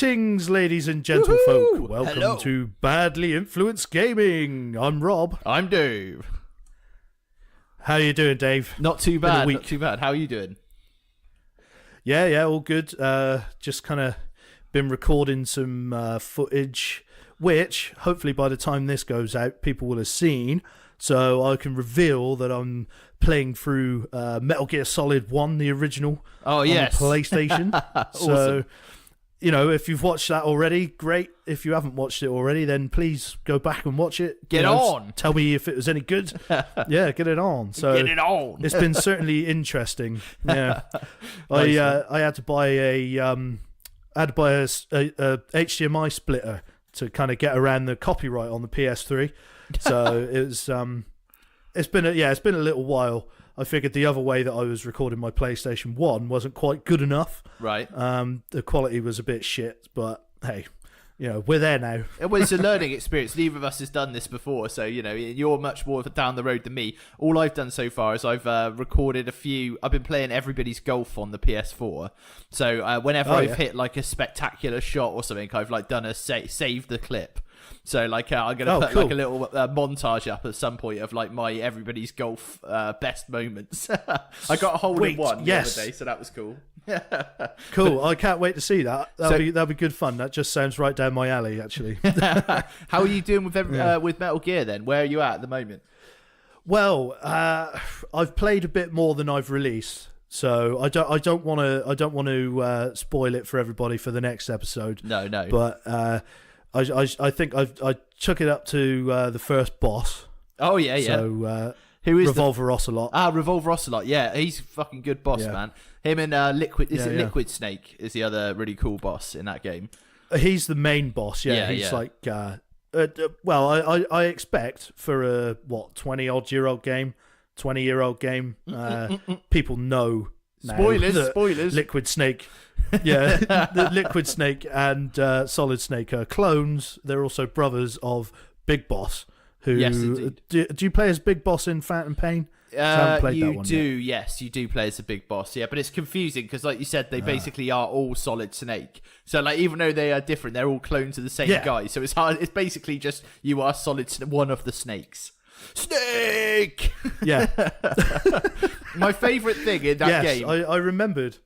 Greetings, ladies and gentlefolk. Welcome Hello. to Badly Influenced Gaming. I'm Rob. I'm Dave. How you doing, Dave? Not too Been a bad. week. Not too bad. How are you doing? Yeah, all good. Just kind of been recording some footage, which hopefully by the time this goes out, people will have seen. So I can reveal that I'm playing through Metal Gear Solid 1, the original, Oh, yes. on the PlayStation. Awesome. So, you know, if you've watched that already, great. If you haven't watched it already, then please go back and watch it. Get on. Tell me if it was any good. Yeah, get it on. So Get it on. it's been certainly interesting. Yeah, Nice I had to buy a HDMI splitter to kind of get around the copyright on the PS3. So it was it's been a little while. I figured the other way that I was recording my PlayStation 1 wasn't quite good enough. Right. The quality was a bit shit, but hey, you know, we're there now. Well, it's a learning experience. Neither of us has done this before, so, you know, you're much more down the road than me. All I've done so far is I've recorded a few... I've been playing Everybody's Golf on the PS4. So whenever I've hit, like, a spectacular shot or something, I've, like, done a save the clip. So, like, I'm going to put, like, a little montage up at some point of, like, my Everybody's Golf best moments. I got a hole in one the other day, so that was cool. Cool. I can't wait to see that. That'll be good fun. That just sounds right down my alley, actually. How are you doing with with Metal Gear, then? Where are you at the moment? Well, I've played a bit more than I've released. So I don't want to spoil it for everybody for the next episode. No. But I think I took it up to the first boss. Oh yeah. So who is Revolver Ocelot? Revolver Ocelot. Yeah, he's a fucking good boss, man. Him and Liquid. Liquid Snake is the other really cool boss in that game. He's the main boss. Yeah, he's like. Well, I expect for a 20-odd-year-old game, 20-year-old game, people know. Spoilers. Liquid Snake. Yeah, the Liquid Snake and Solid Snake are clones. They're also brothers of Big Boss. Who, yes, indeed. Do you play as Big Boss in Phantom Pain? You do play as a big boss, yeah, but it's confusing because, like you said, they basically are all Solid Snake. So, like, even though they are different, they're all clones of the same guy. So it's hard. It's basically just you are one of the snakes. Snake. Yeah. My favorite thing in that game. I remembered.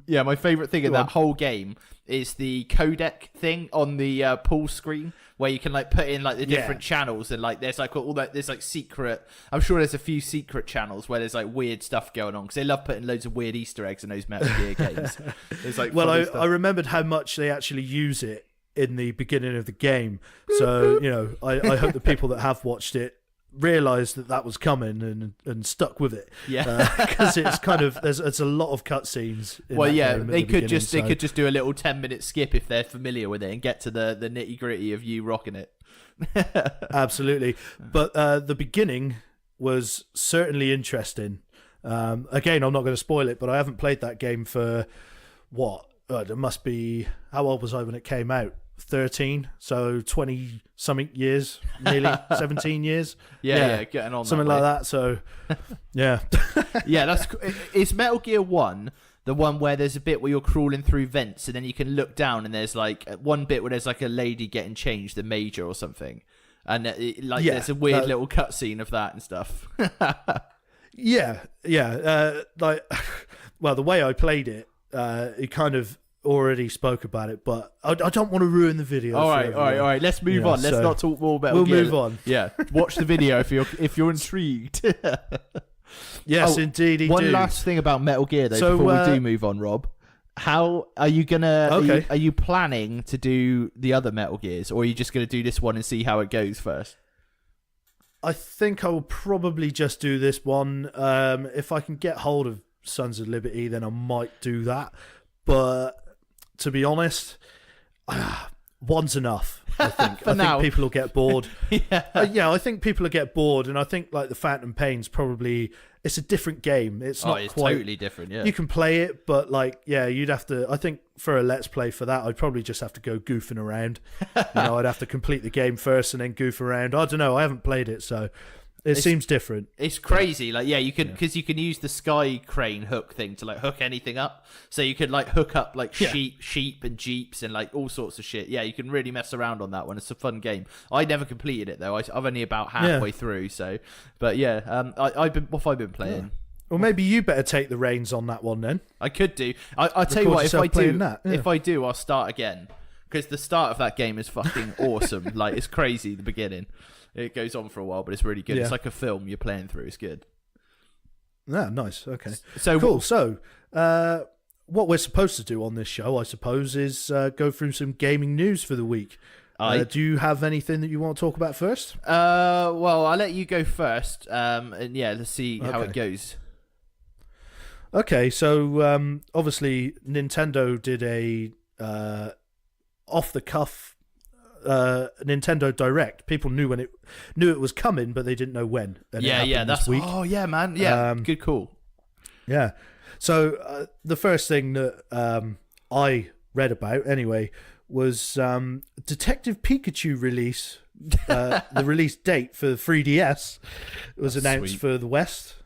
Yeah, my favourite thing in that whole game is the codec thing on the pool screen where you can, like, put in, like, the different channels and, like, there's, like, all that, there's, like, secret... I'm sure there's a few secret channels where there's, like, weird stuff going on because they love putting loads of weird Easter eggs in those Metal Gear games. It's like, well, I remembered how much they actually use it in the beginning of the game. So, you know, I hope the people that have watched it realised that was coming and stuck with it. Yeah, because it's kind of it's a lot of cutscenes. Well, yeah, they could just do a little 10-minute skip if they're familiar with it and get to the nitty gritty of you rocking it. Absolutely, but the beginning was certainly interesting. Again, I'm not going to spoil it, but I haven't played that game for it must be, how old was I when it came out? 13, so 20 something years, nearly 17 years. Yeah, getting on something like that. So yeah. Yeah, it's Metal Gear 1, the one where there's a bit where you're crawling through vents and then you can look down and there's, like, one bit where there's, like, a lady getting changed, the Major or something, and there's a weird little cutscene of that and stuff. Like, well, the way I played it, it kind of already spoke about it, but I don't want to ruin the video. All right. Let's move on. Let's not talk more about. We'll move on. Yeah, watch the video if you're intrigued. Yes, indeed. One last thing about Metal Gear, though, before we do move on, Rob. How are you gonna? Okay. Are you planning to do the other Metal Gears, or are you just gonna do this one and see how it goes first? I think I will probably just do this one. If I can get hold of Sons of Liberty, then I might do that. But to be honest, one's enough. I think. I think people will get bored. I think people will get bored, and I think, like, the Phantom Pain's probably, it's a different game. It's not it's quite totally different. Yeah, you can play it, but, like, you'd have to. I think for a let's play for that, I'd probably just have to go goofing around. I'd have to complete the game first and then goof around. I don't know. I haven't played it, so It seems different. It's crazy. Like, yeah, you can, because you can use the sky crane hook thing to like hook anything up. So you could like hook up like sheep and jeeps and like all sorts of shit. Yeah, you can really mess around on that one. It's a fun game. I never completed it though. I'm only about halfway through. So, but yeah, what have I been playing? Yeah. Well, maybe you better take the reins on that one then. I could do. I'll tell you what. If I do, I'll start again. Because the start of that game is fucking awesome. Like, it's crazy, the beginning. It goes on for a while, but it's really good. Yeah. It's like a film you're playing through. It's good. Yeah, nice. Okay. So cool. So, what we're supposed to do on this show, I suppose, is go through some gaming news for the week. Do you have anything that you want to talk about first? Well, I'll let you go first. And yeah, let's see how it goes. Okay, so obviously Nintendo did a off-the-cuff Nintendo Direct. People knew it was coming, but they didn't know when. And that's week. Oh yeah, man. Yeah, good call. Yeah. So the first thing that I read about anyway was Detective Pikachu release. The release date for the 3DS was announced for the West.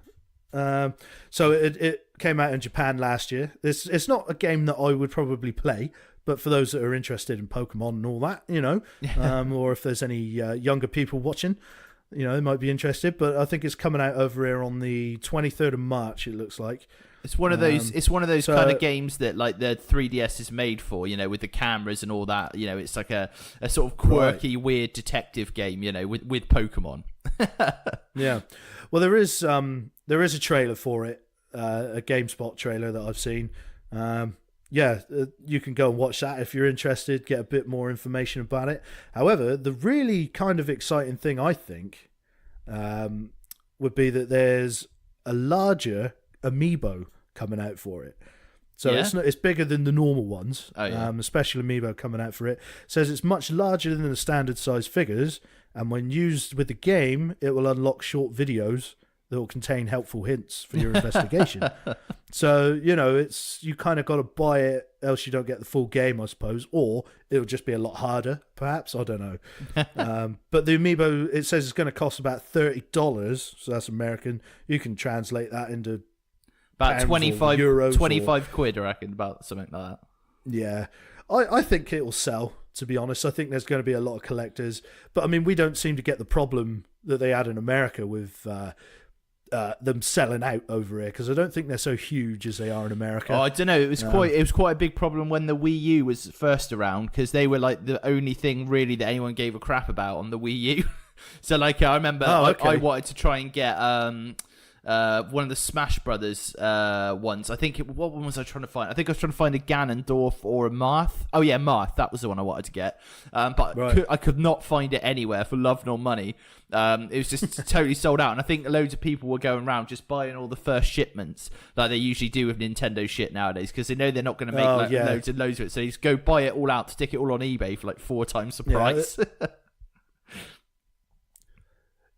So it came out in Japan last year. It's not a game that I would probably play, but for those that are interested in Pokemon and all that, or if there's any younger people watching, they might be interested. But I think it's coming out over here on the 23rd of March. It looks like it's one of those. It's one of those kind of games that like the 3DS is made for. With the cameras and all that. It's like a sort of quirky, weird detective game. With Pokemon. Yeah. Well, there is a trailer for it, a GameSpot trailer that I've seen. You can go and watch that if you're interested, get a bit more information about it. However, the really kind of exciting thing, I think, would be that there's a larger amiibo coming out for it. So it's bigger than the normal ones. Oh, yeah. A special amiibo coming out for it. Says it's much larger than the standard size figures, and when used with the game, it will unlock short videos that will contain helpful hints for your investigation. So, it's you kind of got to buy it, else you don't get the full game, I suppose, or it'll just be a lot harder, perhaps. I don't know. But the amiibo, it says it's going to cost about $30, so that's American. You can translate that into about 25 euros, 25 quid, I reckon, about something like that. Yeah. I think it will sell, to be honest. I think there's going to be a lot of collectors. But, I mean, we don't seem to get the problem that they had in America with them selling out over here, because I don't think they're so huge as they are in America. Oh, I don't know. It was quite a big problem when the Wii U was first around, because they were like the only thing really that anyone gave a crap about on the Wii U. So, like, I remember I wanted to try and get one of the Smash Brothers ones. What one was I trying to find? I think I was trying to find a Ganondorf or a Marth. Oh yeah, Marth. That was the one I wanted to get. But I could not find it anywhere for love nor money. It was just totally sold out. And I think loads of people were going around just buying all the first shipments like they usually do with Nintendo shit nowadays, because they know they're not going to make loads and loads of it. So they just go buy it all out, stick it all on eBay for like 4 times the price.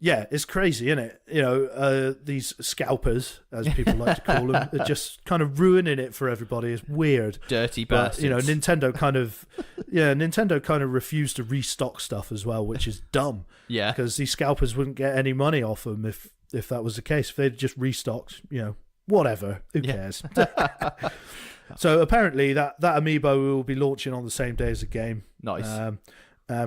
Yeah, it's crazy, isn't it? These scalpers, as people like to call them, are just kind of ruining it for everybody. It's weird. Dirty bastards. Nintendo kind of refused to restock stuff as well, which is dumb. Yeah. Because these scalpers wouldn't get any money off them if that was the case. If they'd just restocked, whatever. Who cares? So apparently that amiibo will be launching on the same day as the game. Nice.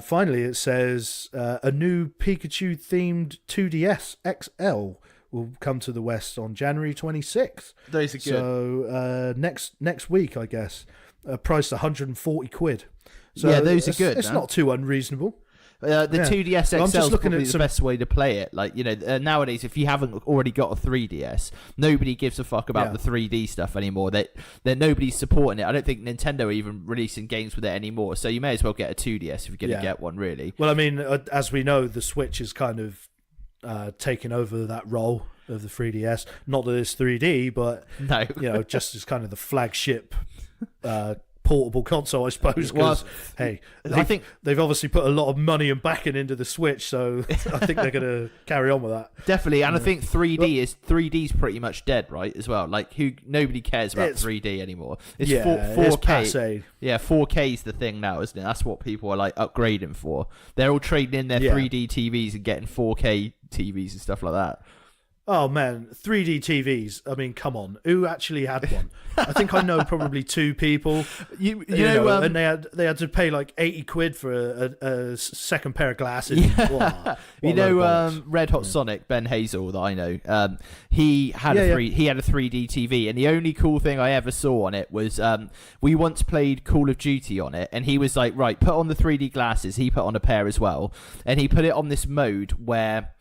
Finally, it says a new Pikachu-themed 2DS XL will come to the West on January 26th. Those are good. So next week, I guess, priced 140 quid. So yeah, those are good. It's not too unreasonable. The 2DS XL is probably the best way to play it. Like, nowadays, if you haven't already got a 3DS, nobody gives a fuck about the 3D stuff anymore. That nobody's supporting it. I don't think Nintendo are even releasing games with it anymore. So you may as well get a 2DS if you're going to get one, really. Well, I mean, as we know, the Switch is kind of taking over that role of the 3DS. Not that it's 3D, but no, just as kind of the flagship portable console, I suppose. Because hey, I think they've obviously put a lot of money and backing into the Switch, so I think they're going to carry on with that. Definitely, and I think 3D's pretty much dead, right? As well, like nobody cares about 3D anymore. It's 4K. It's passe. Yeah, 4K is the thing now, isn't it? That's what people are like upgrading for. They're all trading in their 3D TVs and getting 4K TVs and stuff like that. Oh man, 3D TVs. I mean, come on, who actually had one? I think I know probably 2 people. You know, and they had to pay like 80 quid for a second pair of glasses. Yeah. Red Hot Sonic, Ben Hazel, that I know. He had a 3D TV, and the only cool thing I ever saw on it was we once played Call of Duty on it, and he was like, right, put on the 3D glasses. He put on a pair as well, and he put it on this mode where.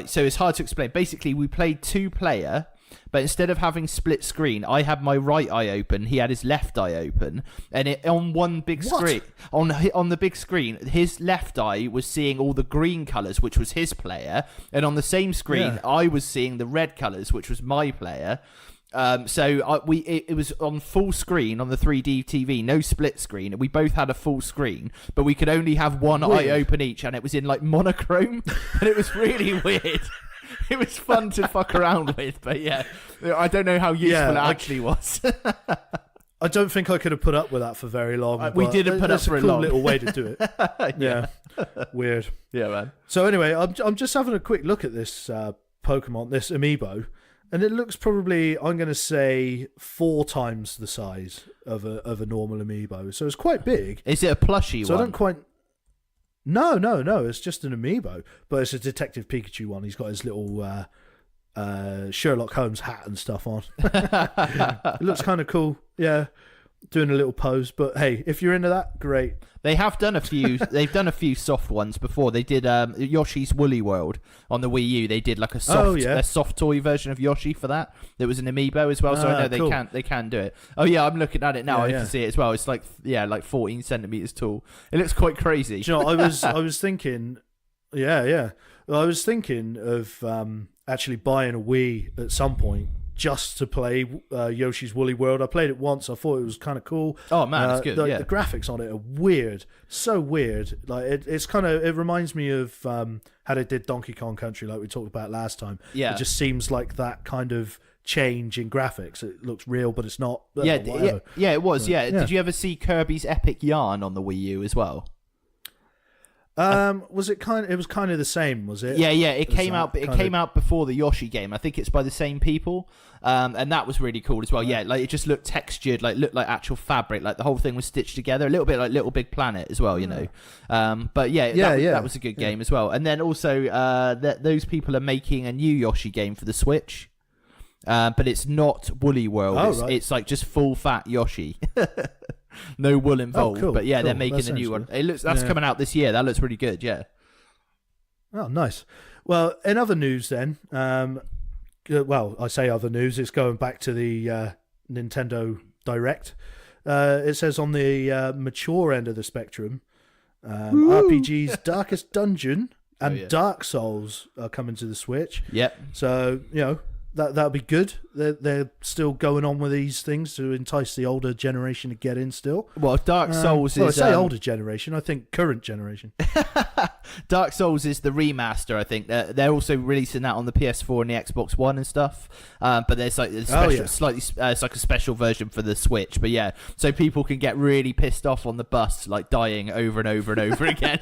So it's hard to explain. Basically, we played 2-player, but instead of having split screen, I had my right eye open, he had his left eye open, and it on one big screen, on the big screen, his left eye was seeing all the green colours, which was his player, and on the same screen, I was seeing the red colours, which was my player. It was on full screen on the 3D TV, no split screen. We both had a full screen, but we could only have one eye open each, and it was in like monochrome, and it was really weird. It was fun to fuck around with, but yeah, I don't know how useful it actually was. I don't think I could have put up with that for very long. We didn't put up for a long. little way to do it. Yeah. Weird. Yeah, man. So anyway, I'm just having a quick look at this Pokemon, this amiibo. And it looks probably, I'm going to say, 4 times the size of a normal amiibo. So it's quite big. Is it a plushie one? I don't quite... No. It's just an amiibo. But it's a Detective Pikachu one. He's got his little Sherlock Holmes hat and stuff on. It looks kind of cool. Yeah. Doing a little pose. But hey, if you're into that, great. They have done a few. They've done a few soft ones before. They did Yoshi's Woolly World on the Wii U. They did like a soft toy version of Yoshi for that. There was an amiibo as well, so I know they can do it. Oh yeah, I'm looking at it now. I can see it as well. It's like 14 centimeters tall. It looks quite crazy. Do you know, I was thinking, I was thinking of actually buying a Wii at some point. Just to play Yoshi's Woolly World. I played it once. I thought it was kind of cool. Oh man, it's good. The graphics on it are weird, so weird. Like it's kind of. It reminds me of how they did Donkey Kong Country, like we talked about last time. Yeah, it just seems like that kind of change in graphics. It looks real, but it's not. Yeah, it was. Yeah. Did you ever see Kirby's Epic Yarn on the Wii U as well? Was it kind of? It was kind of the same, was it? Yeah. It came out before the Yoshi game. I think it's by the same people, and that was really cool as well. Yeah, like it just looked textured, looked like actual fabric. Like the whole thing was stitched together, a little bit like Little Big Planet as well. You know, but that was a good game as well. And then also, those people are making a new Yoshi game for the Switch, but it's not Woolly World. It's like just full fat Yoshi. No wool involved, but they're making a new one. That's coming out this year. That looks pretty good. Yeah. Oh, nice. Well, in other news, then, I say other news. It's going back to the Nintendo Direct. It says on the mature end of the spectrum, RPG's Darkest Dungeon and Dark Souls are coming to the Switch. Yep. So that'll be good. They're still going on with these things to entice the older generation to get in still. Well, Dark Souls is... I say older generation, I think current generation. Dark Souls is the remaster, I think. They're also releasing that on the PS4 and the Xbox One and stuff. But there's like a special, it's like a special version for the Switch. But yeah, so people can get really pissed off on the bus, like dying over and over and over again.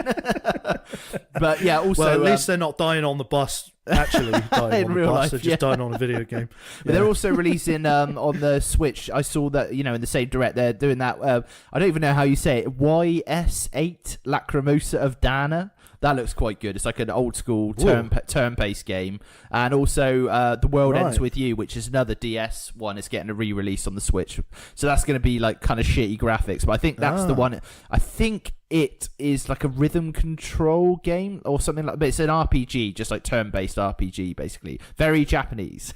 But yeah, also... Well, at least they're not dying on the bus... Actually dying on the bus, they're just dying on a video game. But they're also releasing on the Switch. I saw that in the same direct they're doing that. I don't even know how you say it. YS8 Lacrimosa of Dana. That looks quite good. It's like an old school turn-based game. And also The World Ends With You, which is another DS one. It's getting a re-release on the Switch. So that's going to be like kind of shitty graphics. But I think that's the one. I think it is like a rhythm control game or something like that. But it's an RPG, just like turn-based RPG, basically. Very Japanese.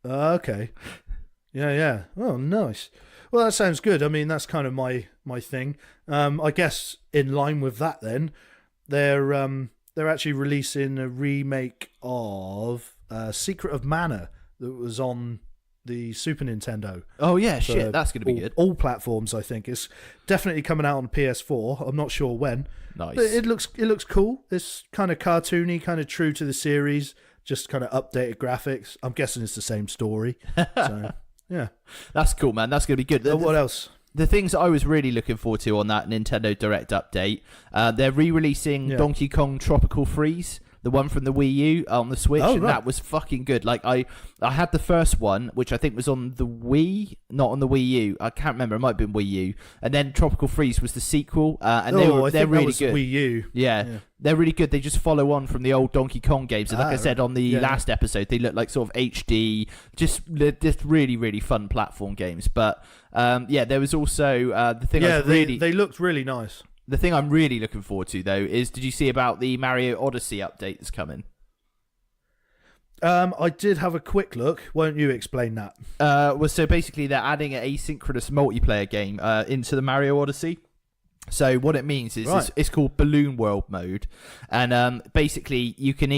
Okay. Yeah. Oh, nice. Well, that sounds good. I mean, that's kind of my thing. I guess in line with that then, they're actually releasing a remake of Secret of Mana that was on the Super Nintendo. Oh yeah, shit, that's gonna be good. All platforms, I think. It's definitely coming out on PS4. I'm not sure when. Nice. But it looks cool. It's kind of cartoony, kind of true to the series. Just kind of updated graphics. I'm guessing it's the same story. So yeah, that's cool, man. That's gonna be good. What else? The things I was really looking forward to on that Nintendo Direct update, they're re-releasing Donkey Kong Tropical Freeze, the one from the Wii U on the Switch, and that was fucking good. Like I had the first one, which I think was on the Wii, not on the Wii U. I can't remember. It might have been Wii U. And then Tropical Freeze was the sequel, and they're really good. Wii U. Yeah, they're really good. They just follow on from the old Donkey Kong games. And like I said on the last episode, they look like sort of HD, just really, really fun platform games. But there was also the thing. They looked really nice. The thing I'm really looking forward to, though, is did you see about the Mario Odyssey update that's coming? I did have a quick look. Won't you explain that? So basically they're adding an asynchronous multiplayer game into the Mario Odyssey. So what it means is it's called Balloon World mode, and basically you can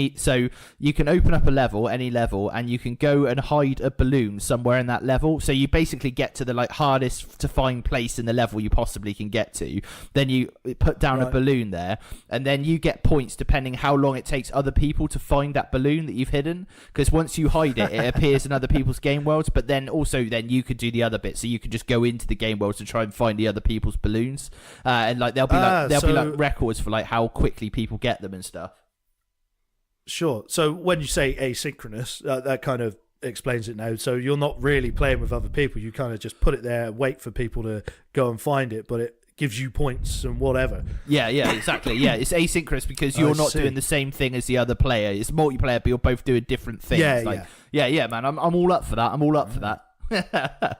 open up a level, any level, and you can go and hide a balloon somewhere in that level. So you basically get to the hardest to find place in the level you possibly can get to. Then you put down a balloon there, and then you get points depending how long it takes other people to find that balloon that you've hidden. Because once you hide it, it appears in other people's game worlds. But then you could do the other bit, so you could just go into the game worlds to try and find the other people's balloons. And there'll be records for how quickly people get them and stuff. Sure. So when you say asynchronous, that kind of explains it now. So you're not really playing with other people. You kind of just put it there, wait for people to go and find it, but it gives you points and whatever. Yeah, exactly. Yeah, it's asynchronous because you're not doing the same thing as the other player. It's multiplayer, but you're both doing different things. Yeah, man. I'm all up for that. I'm all up for that.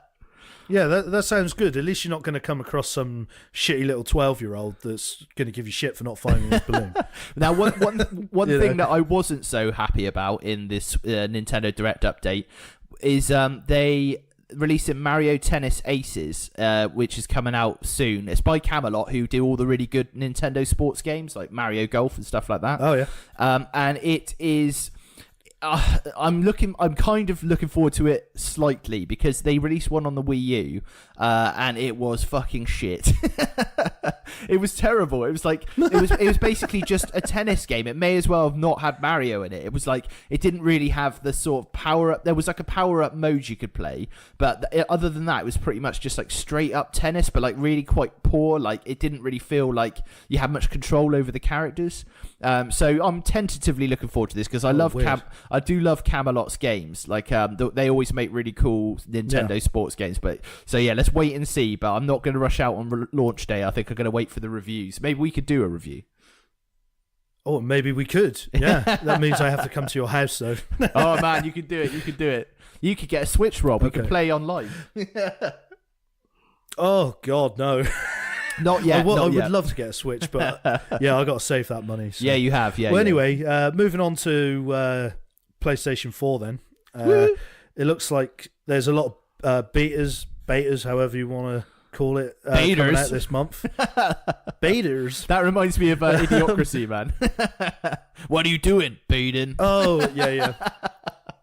Yeah, that sounds good. At least you're not going to come across some shitty little 12-year-old that's going to give you shit for not finding this balloon. Now, one thing that I wasn't so happy about in this Nintendo Direct update is they releasing Mario Tennis Aces, which is coming out soon. It's by Camelot, who do all the really good Nintendo sports games like Mario Golf and stuff like that. Oh yeah, and it is. I'm kind of looking forward to it slightly because they released one on the Wii U, and it was fucking shit. It was terrible. It was basically just a tennis game. It may as well have not had Mario in it. It was it didn't really have the sort of power up. There was a power up mode you could play, but other than that, it was pretty much just straight up tennis, but really quite poor. It didn't really feel like you had much control over the characters. So I'm tentatively looking forward to this because I do love Camelot's games. They always make really cool Nintendo sports games. But so yeah, let's wait and see. But I'm not going to rush out on launch day. I think I'm going to wait for the reviews. Maybe we could do a review. Oh, maybe we could. Yeah, that means I have to come to your house though. Oh man, you could do it. You could get a Switch, Rob. We could play online. Oh God, no. Not yet. I would love to get a Switch, but yeah, I got to save that money. So. Yeah, you have. Yeah. Well, anyway, moving on to PlayStation 4. Then it looks like there's a lot of betas, however you want to call it, coming out this month. Betas. That reminds me of Idiocracy, man. What are you doing, Baden? Oh yeah.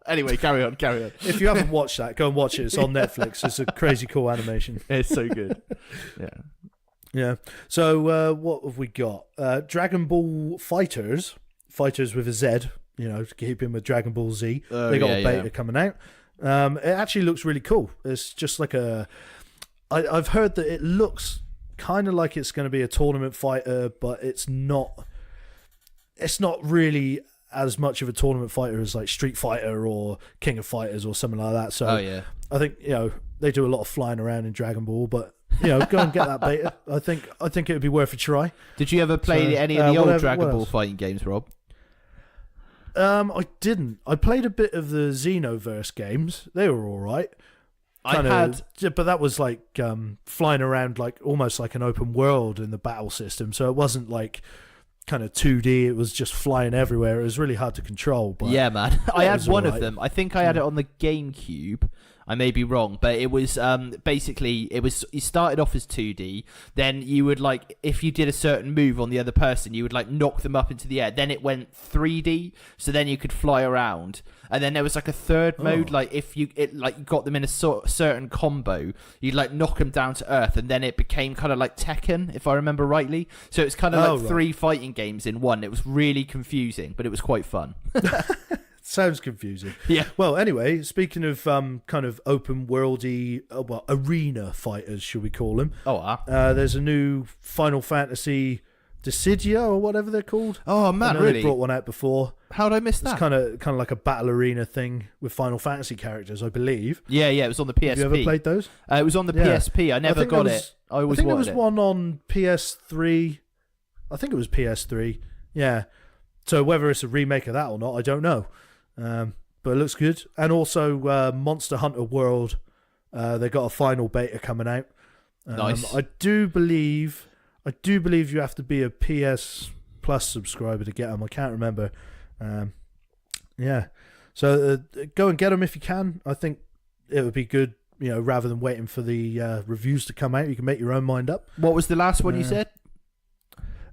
Anyway, carry on. If you haven't watched that, go and watch it. It's on Netflix. It's a crazy cool animation. It's so good. Yeah. So what have we got? Dragon Ball Fighters with a Z. To keep in with Dragon Ball Z. They got a beta coming out. It actually looks really cool. It's just I've heard that it looks kind of like it's going to be a tournament fighter, but it's not. It's not really as much of a tournament fighter as Street Fighter or King of Fighters or something like that. So I think they do a lot of flying around in Dragon Ball, but go and get that beta. I think it would be worth a try. Did you ever play any of the old Dragon Ball fighting games, Rob? I didn't. I played a bit of the Xenoverse games. They were all right. But that was flying around almost like an open world in the battle system. So it wasn't kind of 2D. It was just flying everywhere. It was really hard to control. But yeah, man. I had one of them. I think I had it on the GameCube. I may be wrong, but it was basically you started off as 2D, then you would like if you did a certain move on the other person, you would like knock them up into the air. Then it went 3D, so then you could fly around. And then there was like a third mode, like if you got them in a certain combo, you'd like knock them down to earth, and then it became kind of like Tekken, if I remember rightly. So it's kind of like 3 fighting games in one. It was really confusing, but it was quite fun. Sounds confusing. Yeah. Well, anyway, speaking of kind of open worldy, arena fighters, should we call them? There's a new Final Fantasy Dissidia or whatever they're called. Oh man, really? They brought one out before. How did I miss that? It's kind of like a battle arena thing with Final Fantasy characters, I believe. Yeah, it was on the PSP. Have you ever played those? It was on the PSP. I never got it. I always wanted it. I think there was one on PS3. I think it was PS3. Yeah. So whether it's a remake of that or not, I don't know. But it looks good. And also Monster Hunter World. They got a final beta coming out. Nice. I do believe you have to be a PS Plus subscriber to get them. I can't remember. Yeah. So go and get them if you can. I think it would be good, rather than waiting for the reviews to come out. You can make your own mind up. What was the last one you said?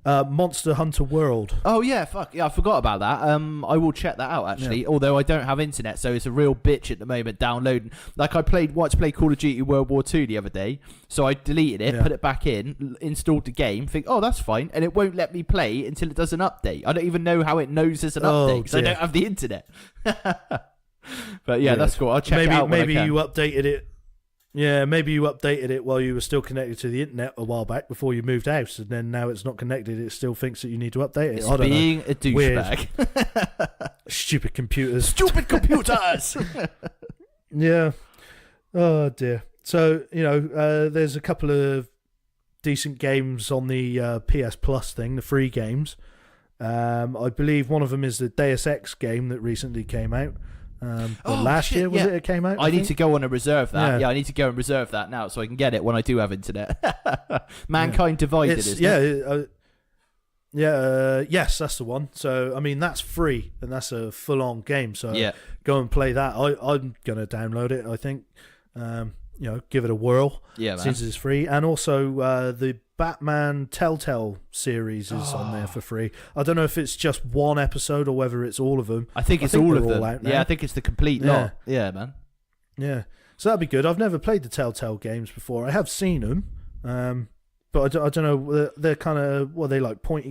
Monster Hunter World. Oh yeah, fuck yeah, I forgot about that. I will check that out actually. Although I don't have internet, so it's a real bitch at the moment downloading. Like I wanted to play Call of Duty World War II the other day, so I deleted it, put it back in, installed the game, think, oh that's fine, and it won't let me play until it does an update. I don't even know how it knows there's an update because I don't have the internet. But yeah, that's cool. I'll check it out. Maybe you updated it. Yeah, maybe you updated it while you were still connected to the internet a while back before you moved house, and then now it's not connected. It still thinks that you need to update it. It's I don't being know. a douchebag. Stupid computers. Stupid computers. Yeah. Oh dear. So there's a couple of decent games on the PS Plus thing, the free games. I believe one of them is the Deus Ex game that recently came out. Last year it came out? I need to go on and reserve that. Yeah, I need to go and reserve that now so I can get it when I do have internet. Mankind Divided, isn't it? Yes, that's the one. So I mean that's free and that's a full-on game. So go and play that. I'm gonna download it. I think. Give it a whirl. Yeah, man. Since it's free, and also the Batman Telltale series is on there for free. I don't know if it's just one episode or whether it's all of them. I think it's all of them. Yeah, I think it's the complete lot. Yeah, man. Yeah, so that'd be good. I've never played the Telltale games before. I have seen them, but I don't know. They're kind of they like point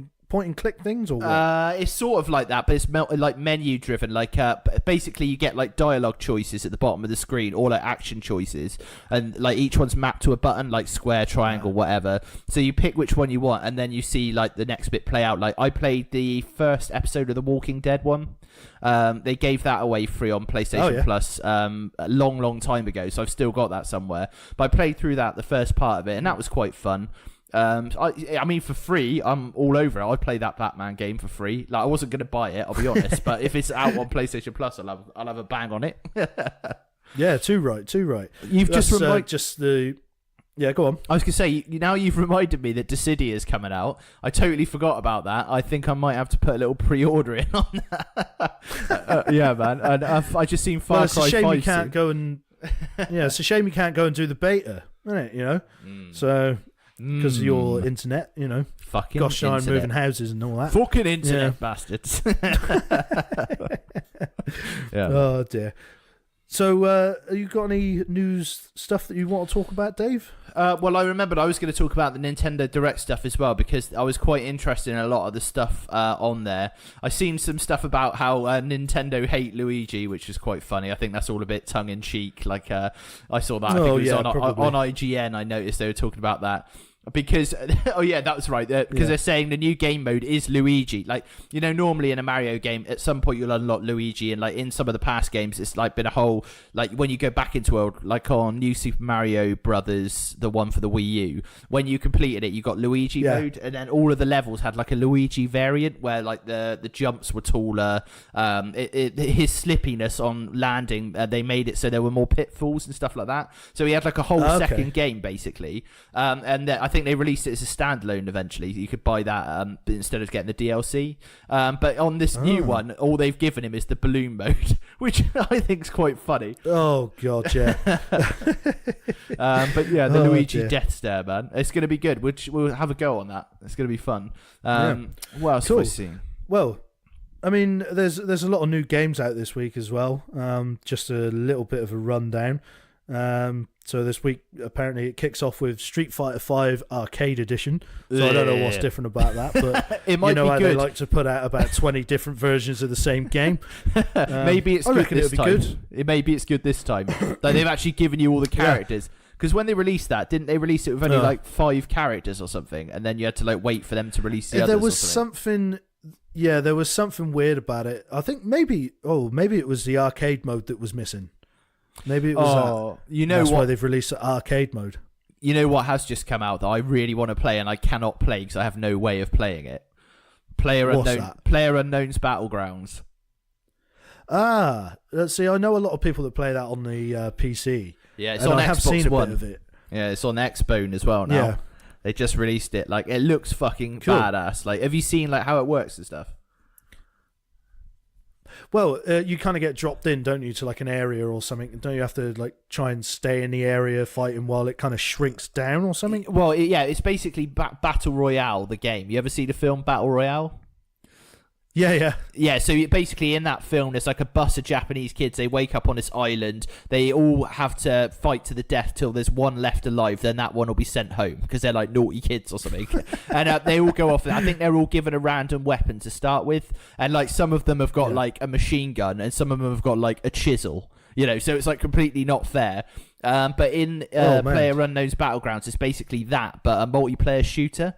and click things, or what? It's sort of like that, but it's like menu driven. Like basically you get like dialogue choices at the bottom of the screen, or like action choices, and like each one's mapped to a button, like square, triangle, whatever. So you pick which one you want, and then you see like the next bit play out. Like I played the first episode of the Walking Dead one. They gave that away free on PlayStation Plus a long time ago, so I've still got that somewhere. But I played through that, the first part of it, and that was quite fun. I mean, for free, I'm all over it. I'd play that Batman game for free. Like, I wasn't going to buy it, I'll be honest. But if it's out on PlayStation Plus, I'll have a bang on it. Yeah, too right. You've just reminded... Yeah, go on. I was going to say, now you've reminded me that Dissidia is coming out. I totally forgot about that. I think I might have to put a little pre-order in on that. Yeah, man. And I just seen Far Cry 5. It's a shame you can't go and... Yeah, it's a shame you can't go and do the beta, isn't it? So... Because of your internet, fucking gosh darn internet. moving houses and all that. Fucking internet bastards. Yeah. Oh dear. So, have you got any news stuff that you want to talk about, Dave? Well, I remembered I was going to talk about the Nintendo Direct stuff as well, because I was quite interested in a lot of the stuff on there. I seen some stuff about how Nintendo hate Luigi, which is quite funny. I think that's all a bit tongue-in-cheek. Like, I saw that. I think it was on IGN. I noticed they were talking about that. Because, that was right. Because they're saying the new game mode is Luigi. Like, normally in a Mario game, at some point you'll unlock Luigi, and like in some of the past games, it's like been a whole, like when you go back into world, like on New Super Mario Brothers, the one for the Wii U, when you completed it, you got Luigi mode, and then all of the levels had like a Luigi variant where like the jumps were taller, his slippiness on landing, they made it so there were more pitfalls and stuff like that. So he had like a whole second game basically, and I think think they released it as a standalone eventually. You could buy that instead of getting the DLC. But on this new one, all they've given him is the balloon mode, which I think is quite funny. Oh god, yeah. But yeah, the Luigi death stare, man. It's going to be good. We'll have a go on that. It's going to be fun. What else have I seen? Well, I mean, there's a lot of new games out this week as well. Just a little bit of a rundown. So this week, apparently, it kicks off with Street Fighter V Arcade Edition. So I don't know what's different about that, but it might you know be how good. they like to put out about 20 different versions of the same game. Maybe it's good this time. Good. Maybe it's good this time. Like they've actually given you all the characters. Because when they released that, didn't they release it with only like 5 characters or something, and then you had to like wait for them to release the others? There was something. Yeah, there was something weird about it. I think maybe it was the arcade mode that was missing. Maybe it was that. You know That's what? why they've released the arcade mode. You know what has just come out that I really want to play and I cannot play because I have no way of playing it. PlayerUnknown's Battlegrounds. Let's see. I know a lot of people that play that on the PC. Yeah, it's and on I have Xbox seen a One. bit of it. Yeah, it's on Xbone as well now. Yeah. They just released it. Like, it looks fucking Cool. badass. Like, have you seen like how it works and stuff? Well, you kind of get dropped in, don't you, to like an area or something? Don't you have to like try and stay in the area fighting while it kind of shrinks down or something? Well, it's basically Battle Royale, the game. You ever see the film Battle Royale? Yeah. Yeah, so basically in that film, there's like a bus of Japanese kids. They wake up on this island. They all have to fight to the death till there's one left alive. Then that one will be sent home because they're like naughty kids or something. And they all go off. I think they're all given a random weapon to start with. And like some of them have got like a machine gun and some of them have got like a chisel. You know, so it's like completely not fair. But in PlayerUnknown's Battlegrounds, it's basically that, but a multiplayer shooter.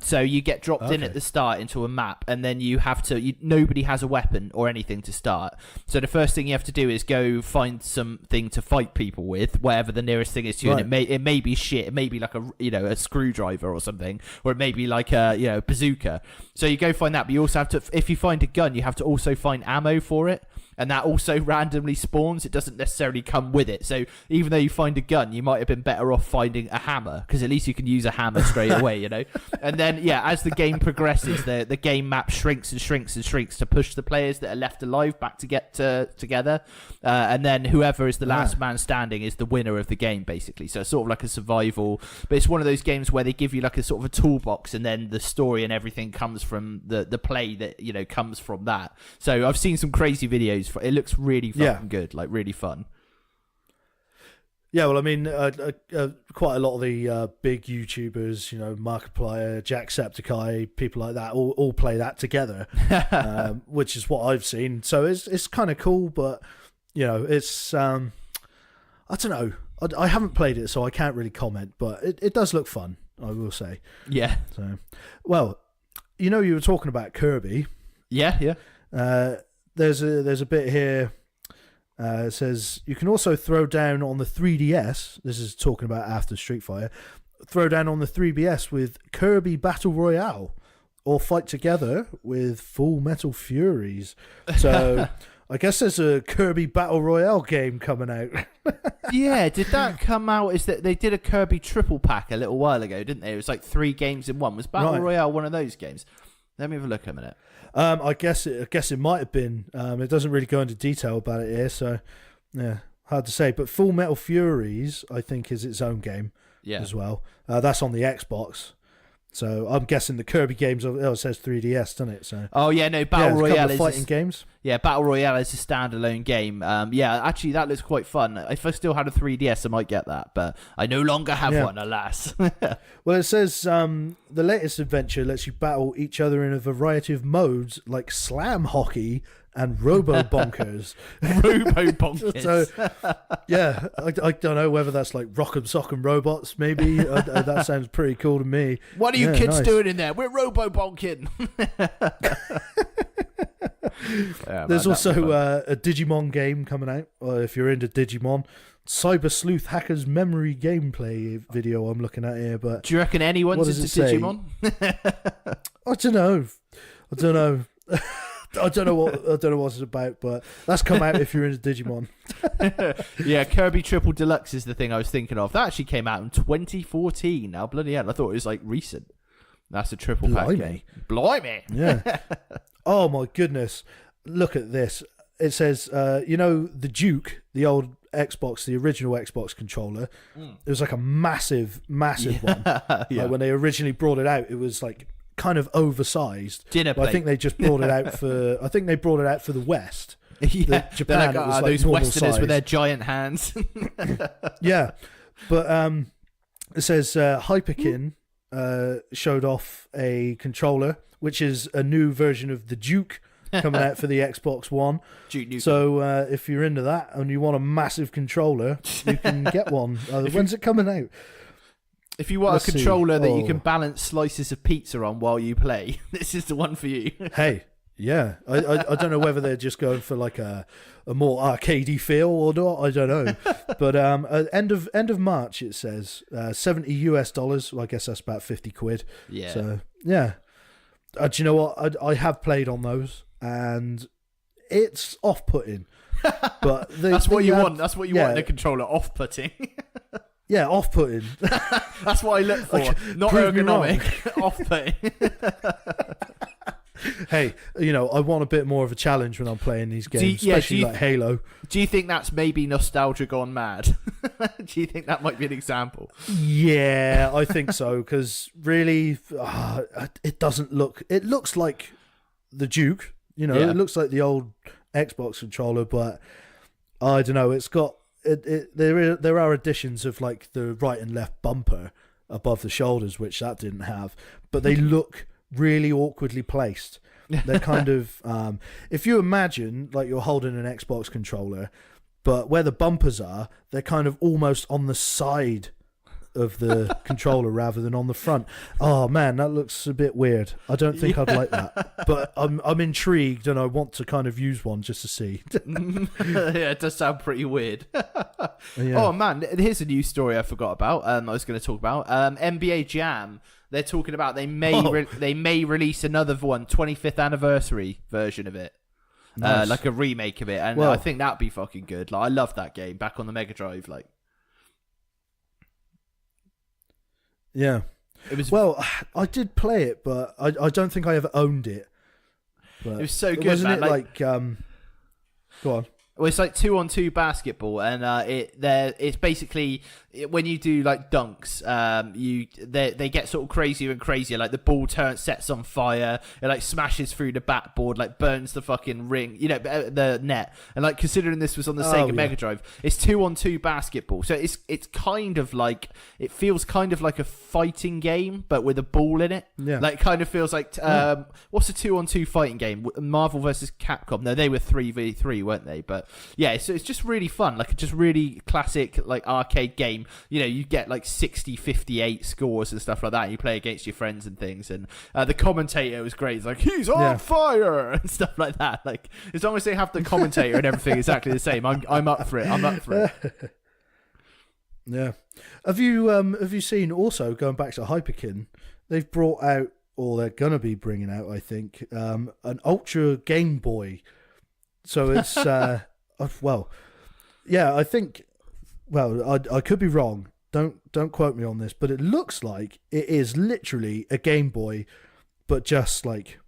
So you get dropped in at the start into a map, and then you have to. Nobody has a weapon or anything to start. So the first thing you have to do is go find something to fight people with, whatever the nearest thing is to you. And it may be shit. It may be like a screwdriver or something, or it may be like a bazooka. So you go find that, but you also have to. If you find a gun, you have to also find ammo for it. And that also randomly spawns. It doesn't necessarily come with it. So even though you find a gun, you might have been better off finding a hammer, because at least you can use a hammer straight away, you know? And then, as the game progresses, the game map shrinks and shrinks and shrinks to push the players that are left alive back to get together. And then whoever is the last man standing is the winner of the game, basically. So it's sort of like a survival. But it's one of those games where they give you like a sort of a toolbox, and then the story and everything comes from the play that, comes from that. So I've seen some crazy videos. It looks really fucking good, like really fun. Yeah, well, I mean, quite a lot of the big YouTubers, Markiplier, Jacksepticeye, people like that, all play that together, which is what I've seen. So it's kind of cool, but it's I don't know. I haven't played it, so I can't really comment. But it does look fun, I will say. Yeah. So, well, you were talking about Kirby. Yeah. There's a bit here. It says you can also throw down on the 3DS. This is talking about after Street Fighter. Throw down on the 3DS with Kirby Battle Royale, or fight together with Full Metal Furies. So I guess there's a Kirby Battle Royale game coming out. Yeah, did that come out? Is that they did a Kirby triple pack a little while ago, didn't they? It was like 3 games in one. Was Battle Royale one of those games? Let me have a look a minute. I guess it might have been. It doesn't really go into detail about it here, so hard to say. But Full Metal Furies, I think, is its own game as well. That's on the Xbox. So I'm guessing the Kirby games. It says 3DS, doesn't it? So Battle Royale is fighting games. Yeah, Battle Royale is a standalone game. Actually, that looks quite fun. If I still had a 3DS, I might get that, but I no longer have one, alas. Well, it says the latest adventure lets you battle each other in a variety of modes, like slam hockey and robo bonkers. Robo bonkers. So, I don't know whether that's like Rock'em Sock'em Robots. Maybe that sounds pretty cool to me. What are you kids doing in there? We're robo bonking. There's also a Digimon game coming out. If you're into Digimon, Cyber Sleuth Hacker's memory gameplay video I'm looking at here. But do you reckon anyone's into Digimon? I don't know. I don't know what it's about, but that's come out if you're into Digimon. Yeah, Kirby Triple Deluxe is the thing I was thinking of. That actually came out in 2014. Now, bloody hell, I thought it was like recent. That's a triple pack game. Blimey. Yeah. Oh my goodness. Look at this. It says, the Duke, the old Xbox, the original Xbox controller. It was like a massive one. Yeah. Like when they originally brought it out, it was like kind of oversized. Dinner plate. I think they just brought it out for. I think they brought it out for the West. Yeah, Japan. like, It was like those normal Westerners size. with their giant hands. Yeah, but it says Hyperkin showed off a controller, which is a new version of the Duke coming out for the Xbox One. So if you're into that and you want a massive controller, you can get one. When's it coming out? If you want a controller that you can balance slices of pizza on while you play, this is the one for you. Hey, yeah. I don't know whether they're just going for like a more arcadey feel or not. I don't know. But end of March, it says $70. Well, I guess that's about 50 quid. Yeah. So yeah. Do you know what? I have played on those, and it's off-putting. But that's what you want. That's what you want in a controller, off-putting. Yeah, off-putting. That's what I look for. Not ergonomic, off-putting. Hey, I want a bit more of a challenge when I'm playing these games, especially like Halo. Do you think that's maybe nostalgia gone mad? Do you think that might be an example? Yeah, I think so, because really, it doesn't look... It looks like the Duke, It looks like the old Xbox controller, but I don't know, it's got... There are additions of like the right and left bumper above the shoulders, which that didn't have, but they look really awkwardly placed. They're kind of if you imagine like you're holding an Xbox controller, but where the bumpers are, they're kind of almost on the side of the controller rather than on the front. Oh man, that looks a bit weird. I don't think I'd like that, but I'm intrigued and I want to kind of use one just to see. Yeah, it does sound pretty weird. Yeah. Oh man, here's a news story I forgot about. I was going to talk about NBA Jam. They're talking about they may release another one, 25th anniversary version of it. Nice. Like a remake of it, and I think that'd be fucking good. Like I love that game back on the Mega Drive. Like, yeah, it was. Well, I did play it, but I don't think I ever owned it. But it was so good, wasn't man. It go on. Well, it's like 2-on-2 basketball, and it's basically when you do like dunks, they get sort of crazier and crazier. Like the ball sets on fire, it like smashes through the backboard, like burns the fucking ring, the net. And like considering this was on the Sega Mega Drive, it's 2-on-2 basketball, so it's kind of like it feels kind of like a fighting game, but with a ball in it. Yeah, like kind of feels like what's a 2-on-2 fighting game? Marvel versus Capcom. No, they were 3v3, weren't they? But yeah, so it's just really fun, like just really classic like arcade game. You get like 60, 58 scores and stuff like that. You play against your friends and things, and the commentator was great. He's like, he's on fire and stuff like that. Like as long as they have the commentator and everything exactly the same, I'm up for it. I'm up for it. Yeah. Have you seen also going back to Hyperkin? They've brought out, or they're gonna be bringing out, I think, an Ultra Game Boy. So it's I think. Well, I could be wrong. Don't quote me on this, but it looks like it is literally a Game Boy, but just like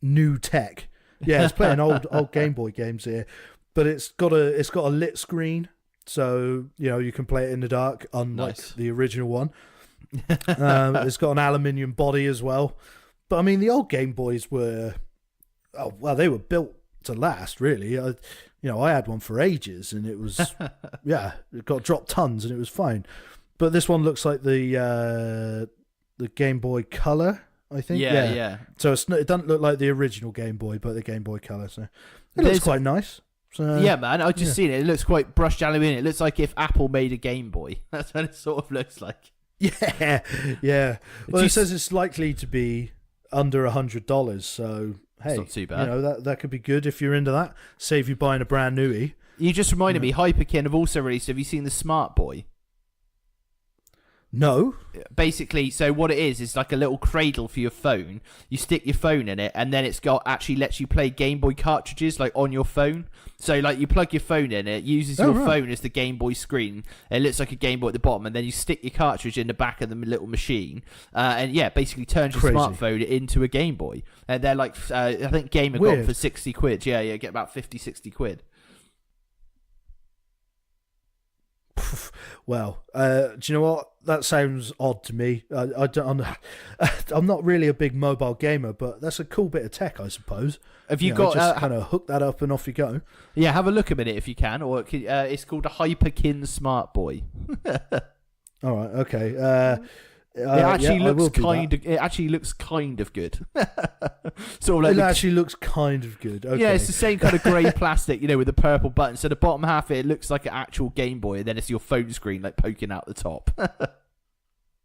new tech. Yeah, it's playing old Game Boy games here, but it's got a lit screen, so you can play it in the dark, unlike the original one. It's got an aluminium body as well, but I mean the old Game Boys were, they were built to last, really. I had one for ages, and it was, it got dropped tons, and it was fine. But this one looks like the Game Boy Color, I think. Yeah. So it doesn't look like the original Game Boy, but the Game Boy Color. So it looks quite nice. So, yeah, man. I've just seen it. It looks quite brushed aluminium. It looks like if Apple made a Game Boy. That's what it sort of looks like. Yeah. Well, it says it's likely to be under $100, so. Hey, it's not too bad. That could be good if you're into that. Save you buying a brand newie. You just reminded me, Hyperkin have also released. Have you seen the Smart Boy? No. Basically, so what it is like a little cradle for your phone. You stick your phone in it, and then it's got actually lets you play Game Boy cartridges like on your phone. So like you plug your phone in, it uses your phone as the Game Boy screen. It looks like a Game Boy at the bottom, and then you stick your cartridge in the back of the little machine, and basically turns your smartphone into a Game Boy. And they're like, I think Gamer got them for 60 quid. Yeah, get about 50, 60 quid. Well, do you know what? That sounds odd to me. I'm not really a big mobile gamer, but that's a cool bit of tech, I suppose. Have you got just kind of hook that up and off you go? Yeah, have a look a minute if you can. Or it's called a Hyperkin Smart Boy. All right, okay. It actually looks kind of good. Sort of like it actually looks kind of good. Okay. Yeah, it's the same kind of grey plastic, with the purple button. So the bottom half of it looks like an actual Game Boy, and then it's your phone screen like poking out the top.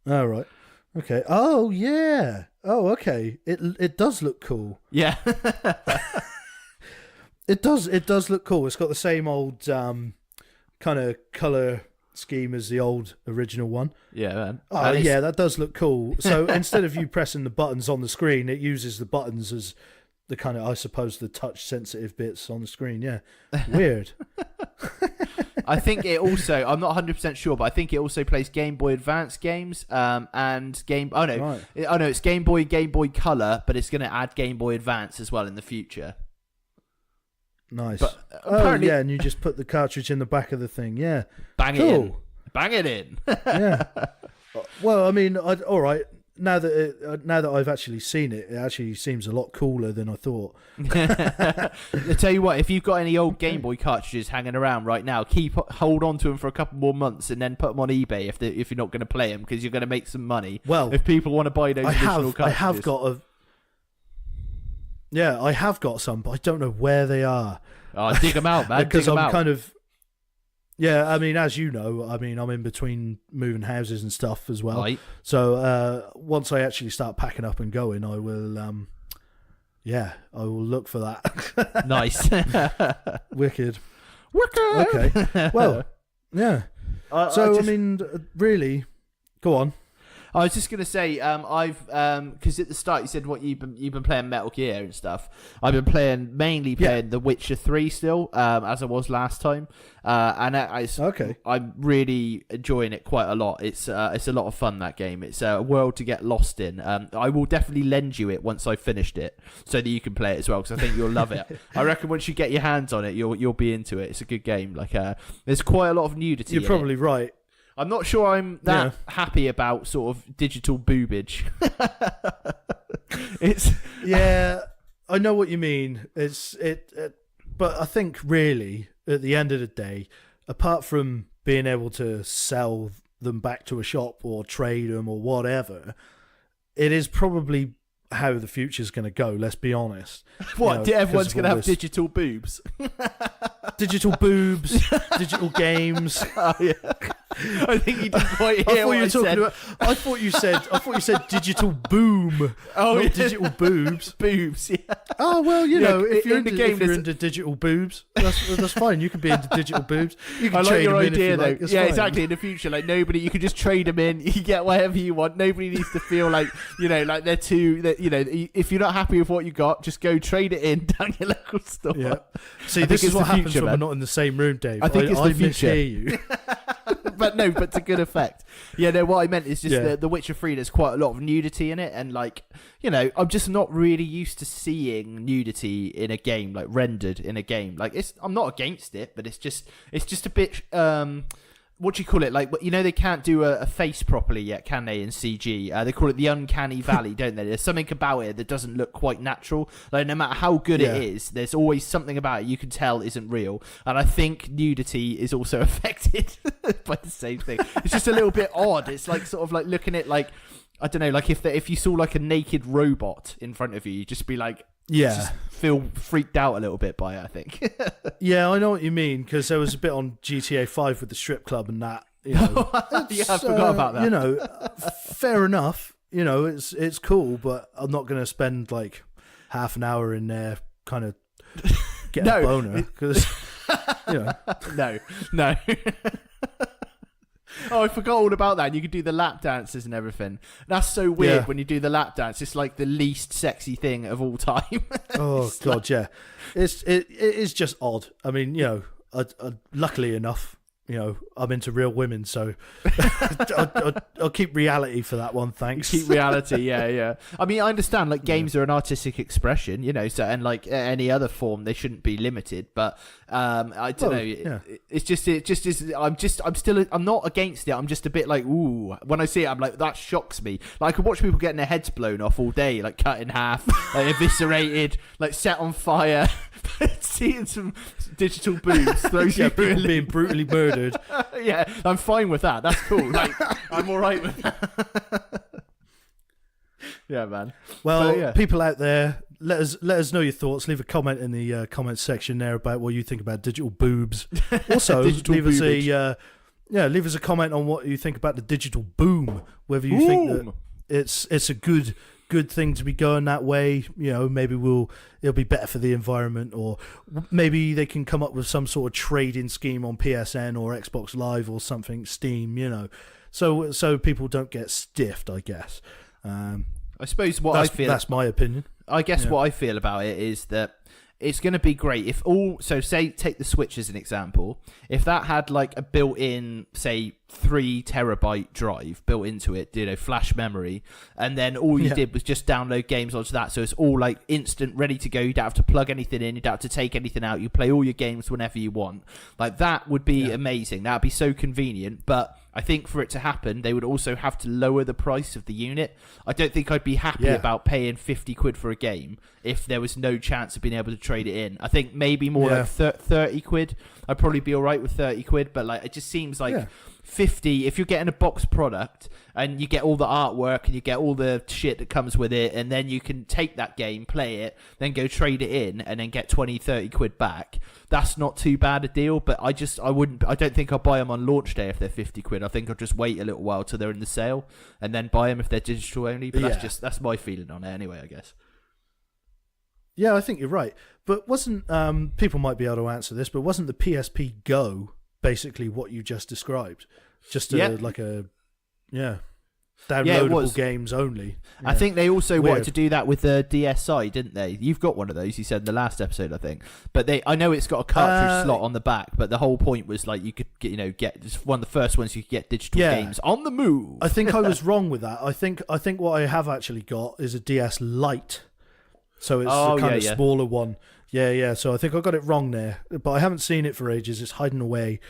All right. Okay. Oh yeah. Oh okay. It does look cool. Yeah. It does look cool. It's got the same old kind of color scheme as the old original one. Yeah, man. Oh, yeah, that does look cool. So instead of you pressing the buttons on the screen, it uses the buttons as the kind of, I suppose, the touch sensitive bits on the screen. Yeah, weird. I think it also, I'm not 100% sure, but I think it also plays Game Boy Advance games and Game. Oh no, it's Game Boy Color, but it's going to add Game Boy Advance as well in the future. Nice. But apparently, and you just put the cartridge in the back of the thing. Yeah, bang it in. Yeah. Well, I mean, all right. Now that I've actually seen it, it actually seems a lot cooler than I thought. I tell you what, if you've got any old Game Boy cartridges hanging around right now, hold on to them for a couple more months and then put them on eBay if you're not going to play them, because you're going to make some money. Well, if people want to buy those additional cartridges. I have got some, but I don't know where they are. Oh, dig them out, man. Because I'm kind of... Yeah, I mean, as you know, I'm in between moving houses and stuff as well. Right. So once I actually start packing up and going, I will, I will look for that. Nice. Wicked. Okay. Well, yeah. I mean, really, go on. I was just gonna say, I've because at the start you said what you've been playing Metal Gear and stuff. I've been mainly playing The Witcher 3 still, as I was last time, and I'm really enjoying it quite a lot. It's a lot of fun, that game. It's a world to get lost in. I will definitely lend you it once I've finished it, so that you can play it as well, because I think you'll love it. I reckon once you get your hands on it, you'll be into it. It's a good game. Like there's quite a lot of nudity. You're probably right. I'm not sure I'm that happy about sort of digital boobage. I know what you mean. But I think really at the end of the day, apart from being able to sell them back to a shop or trade them or whatever, it is probably how the future's going to go. Let's be honest. What? Everyone's going to have digital boobs? Digital boobs, digital games. Oh, yeah. I think you didn't quite hear what I said. I thought you said digital boom. Oh, not digital boobs. Boobs. Yeah. Oh well, if you're into digital boobs, that's fine. You can be into digital boobs. You can trade them in if you like. Yeah, exactly. In the future, like nobody, you can just trade them in. You get whatever you want. Nobody needs to feel like like they're too. If you're not happy with what you got, just go trade it in down your local store. Yeah. See, this is what happens when we're not in the same room, Dave. I think it's the future. Mishear you. but to good effect. Yeah, no, what I meant is just the Witcher 3, there's quite a lot of nudity in it, and I'm just not really used to seeing nudity in a game, like rendered in a game. Like I'm not against it, but it's just a bit what do you call it? Like, they can't do a face properly yet, can they, in CG? They call it the uncanny valley, don't they? There's something about it that doesn't look quite natural. Like, no matter how good it is, there's always something about it you can tell isn't real. And I think nudity is also affected by the same thing. It's just a little bit odd. It's like sort of like looking at, like, I don't know, like if you saw like a naked robot in front of you, you'd just be like, just feel freaked out a little bit by it, I think. Yeah, I know what you mean, because there was a bit on GTA 5 with the strip club and that. I forgot about that. Fair enough. It's cool, but I'm not going to spend like half an hour in there kind of getting a boner, because, No. Oh, I forgot all about that. You could do the lap dances and everything. That's so weird when you do the lap dance. It's like the least sexy thing of all time. Oh God, yeah. It is just odd. I mean, luckily enough, I'm into real women, so I'll keep reality for that one. Thanks. Keep reality, yeah. I mean, I understand like games are an artistic expression, so and like any other form, they shouldn't be limited. But I don't know. Yeah. It just is. I'm not against it. I'm just a bit like, ooh. When I see it, I'm like, that shocks me. Like I could watch people getting their heads blown off all day, like cut in half, like, eviscerated, like set on fire. Seeing some digital boobs, those people being brutally murdered. Yeah, I'm fine with that. That's cool. Like, I'm all right with that. Yeah, man. Well, people out there, let us know your thoughts. Leave a comment in the comments section there about what you think about digital boobs. Also, leave us a comment on what you think about the digital boom. Whether you think that it's a good thing to be going that way. Maybe it'll be better for the environment, or maybe they can come up with some sort of trading scheme on PSN or Xbox Live or something, Steam. So people don't get stiffed, I guess. I suppose that's my opinion. I guess what I feel about it is that it's going to be great if say take the Switch as an example. If that had like a built-in, say, 3 terabyte drive built into it, flash memory, and then all you did was just download games onto that, so it's all like instant, ready to go. You don't have to plug anything in, you don't have to take anything out. You play all your games whenever you want. Like that would be amazing. That would be so convenient. But I think for it to happen, they would also have to lower the price of the unit. I don't think I'd be happy about paying 50 quid for a game if there was no chance of being able to trade it in. I think maybe more like 30 quid. I'd probably be all right with 30 quid, but like it just seems like 50, if you're getting a box product and you get all the artwork and you get all the shit that comes with it, and then you can take that game, play it, then go trade it in and then get 20, 30 quid back, that's not too bad a deal. But I don't think I'll buy them on launch day if they're 50 quid. I think I'll just wait a little while till they're in the sale and then buy them if they're digital only. But that's my feeling on it anyway, I guess. Yeah, I think you're right. But wasn't, people might be able to answer this, but wasn't the PSP Go basically what you just described? Just downloadable games only. I think they also wanted to do that with the DSi, didn't they? You've got one of those, you said in the last episode, I think. But I know it's got a cartridge slot on the back, but the whole point was like you could get just one of the first ones you could get digital games on the move. I think I was wrong with that. I think what I have actually got is a DS Lite. So it's the kind of smaller one. Yeah. So I think I got it wrong there, but I haven't seen it for ages. It's hiding away.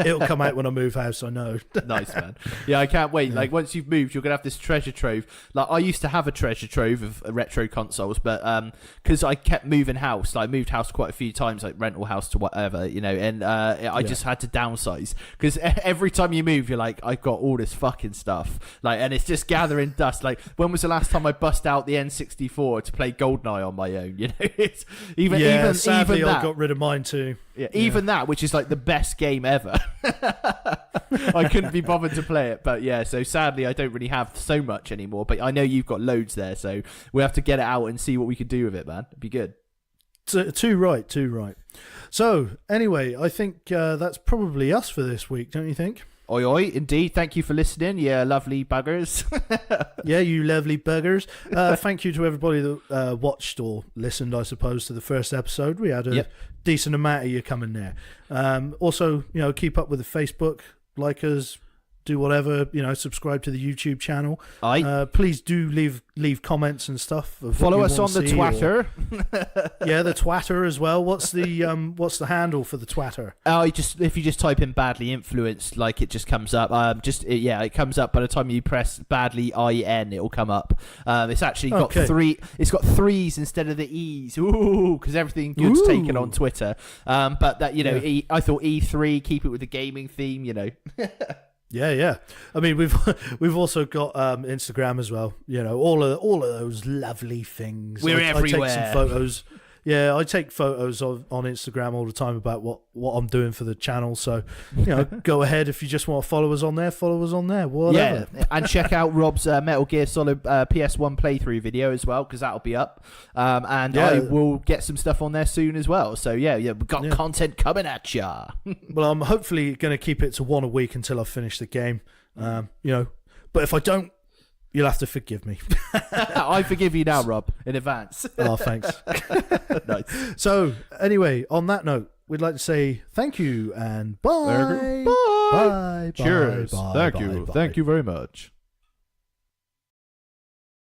It'll come out when I move house, I know. Nice, man. Yeah, I can't wait. Like once you've moved, you're gonna have this treasure trove. Like I used to have a treasure trove of retro consoles, but because I kept moving house, like I moved house quite a few times, like rental house to whatever, and I just had to downsize because every time you move, you're like, I've got all this fucking stuff, like, and it's just gathering dust. Like when was the last time I bust out the N64 to play GoldenEye on my own? It's sadly, that, I got rid of mine too. Even that, which is like the best game ever. I couldn't be bothered to play it, but so sadly I don't really have so much anymore, but I know you've got loads there, so we have to get it out and see what we can do with it, man. It'd be good. Too right. So anyway, I think that's probably us for this week, don't you think? Oi, oi, indeed. Thank you for listening, you lovely buggers. Yeah, you lovely buggers. Thank you to everybody that watched or listened, I suppose, to the first episode. We had a decent amount of you coming there. Also, keep up with the Facebook, like us, do whatever, subscribe to the YouTube channel. Please do leave comments and stuff. Follow us on the Twitter. The Twitter as well. What's the handle for the Twitter? If you just type in badly influenced, like it just comes up. It comes up by the time you press badly IN, it'll come up. It's actually got three. It's got threes instead of the E's. Ooh, because everything good's taken on Twitter. But that I thought E3, keep it with the gaming theme. Yeah. I mean, we've also got Instagram as well. All of those lovely things. We're everywhere. I take some photos. Yeah, I take photos on Instagram all the time about what I'm doing for the channel. So, go ahead if you just want to follow us on there. Whatever. Yeah, and check out Rob's Metal Gear Solid PS1 playthrough video as well, because that'll be up. And I will get some stuff on there soon as well. So yeah, we've got content coming at ya. Well, I'm hopefully going to keep it to one a week until I finish the game. But if I don't, you'll have to forgive me. I forgive you now, Rob, in advance. Oh, thanks. Nice. So, anyway, on that note, we'd like to say thank you and bye. Bye. Bye. Cheers. Bye. Thank Bye. you. Bye. Thank you very much.